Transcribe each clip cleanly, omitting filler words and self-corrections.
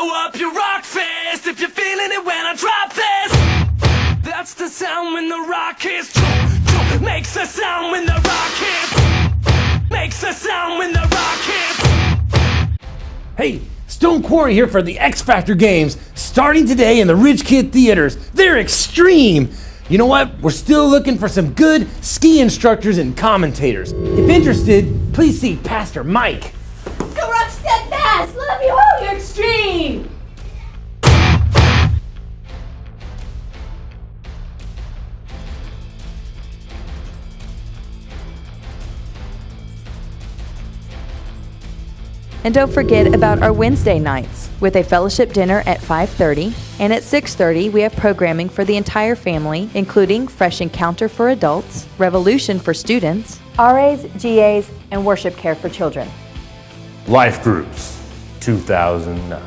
Throw up your rock fist if you're feeling it when I drop this. That's the sound when the rock hits. Makes the sound when the rock hits. Makes the sound when the rock hits. Hey, Stone Quarry here for the X Factor Games, starting today in the Ridge Kid Theaters. They're extreme. You know what? We're still looking for some good ski instructors and commentators. If interested, please see Pastor Mike. Go rock steadfast! Love you all, you're extreme! And don't forget about our Wednesday nights with a fellowship dinner at 5:30, and at 6:30 we have programming for the entire family, including Fresh Encounter for adults, Revolution for students, RAs, GAs, and worship care for children. Life Groups 2009.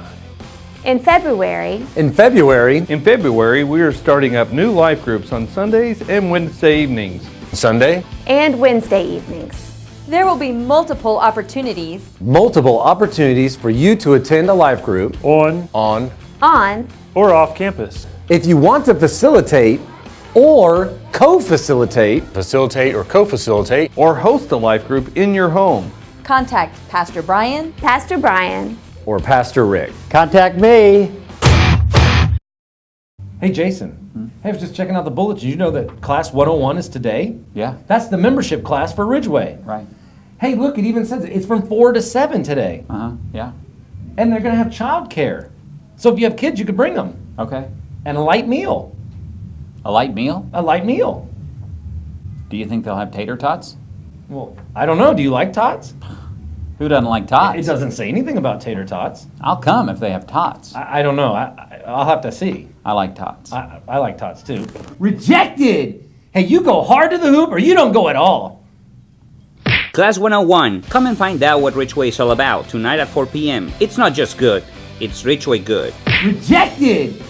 In February, In February, we are starting up new life groups on Sundays and Wednesday evenings. Sunday, and Wednesday evenings. There will be multiple opportunities for you to attend a life group on, On or off campus. if you want to facilitate or co-facilitate. Facilitate or co-facilitate. Or host a life group in your home. Contact Pastor Brian. Pastor Brian. Or Pastor Rick. Contact me. Hey Jason, hey, I was just checking out the bulletin. Did you know that Class 101 is today? Yeah. That's the membership class for Ridgeway. Right. Hey, look, it even says it's from 4 to 7 today. Yeah. And they're going to have childcare. So if you have kids, you could bring them. Okay. And a light meal. A light meal? A light meal. Do you think they'll have tater tots? Well, I don't know. Do you like tots? Who doesn't like tots? It doesn't say anything about tater tots. I'll come if they have tots. I don't know. I'll have to see. I like tots. I like tots too. Rejected! Hey, you go hard to the hoop or you don't go at all. Class 101, come and find out what Ridgeway is all about tonight at 4 p.m. It's not just good, it's Ridgeway good. Rejected!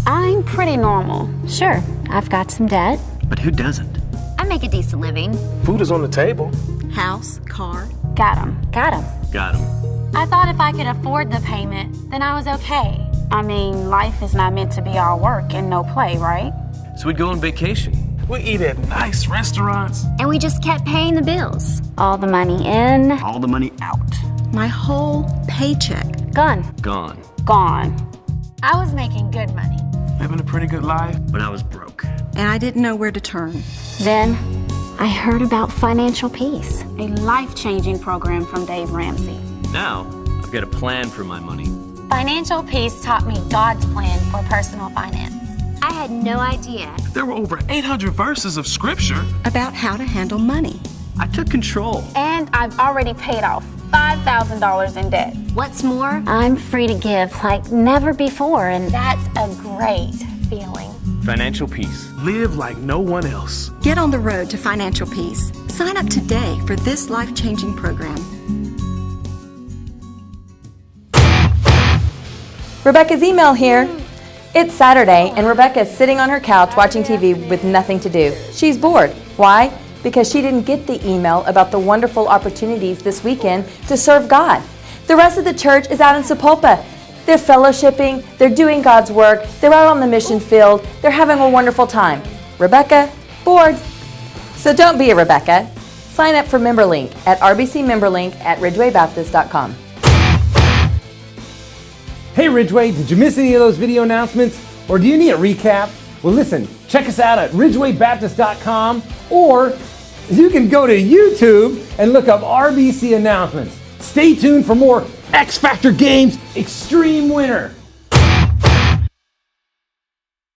I'm pretty normal. Sure, I've got some debt. But who doesn't? I make a decent living. Food is on the table. House, car. Got 'em. Got 'em. Got him. I thought if I could afford the payment, then I was okay. I mean, life is not meant to be all work and no play, right? So we'd go on vacation. We eat at nice restaurants. And we just kept paying the bills. All the money in. All the money out. My whole paycheck. Gone. Gone. Gone. I was making good money. Living a pretty good life, but I was broke. And I didn't know where to turn. Then I heard about Financial Peace, a life-changing program from Dave Ramsey. Now, I've got a plan for my money. Financial Peace taught me God's plan for personal finance. I had no idea. There were over 800 verses of scripture. About how to handle money. I took control. And I've already paid off $5,000 in debt. What's more, I'm free to give like never before, and that's a great feeling. Financial peace. Live like no one else. Get on the road to financial peace. Sign up today for this life-changing program. Rebecca's email here. It's Saturday, and Rebecca is sitting on her couch watching TV with nothing to do. She's bored. Why? Because she didn't get the email about the wonderful opportunities this weekend to serve God. The rest of the church is out in Sapulpa. They're fellowshipping, they're doing God's work, they're out on the mission field, they're having a wonderful time. Rebecca, bored. So don't be a Rebecca. Sign up for MemberLink at rbcmemberlink at ridgewaybaptist.com. Hey Ridgeway, did you miss any of those video announcements? Or do you need a recap? Well listen, check us out at ridgewaybaptist.com, or you can go to YouTube and look up RBC announcements. Stay tuned for more X Factor Games Extreme Winter.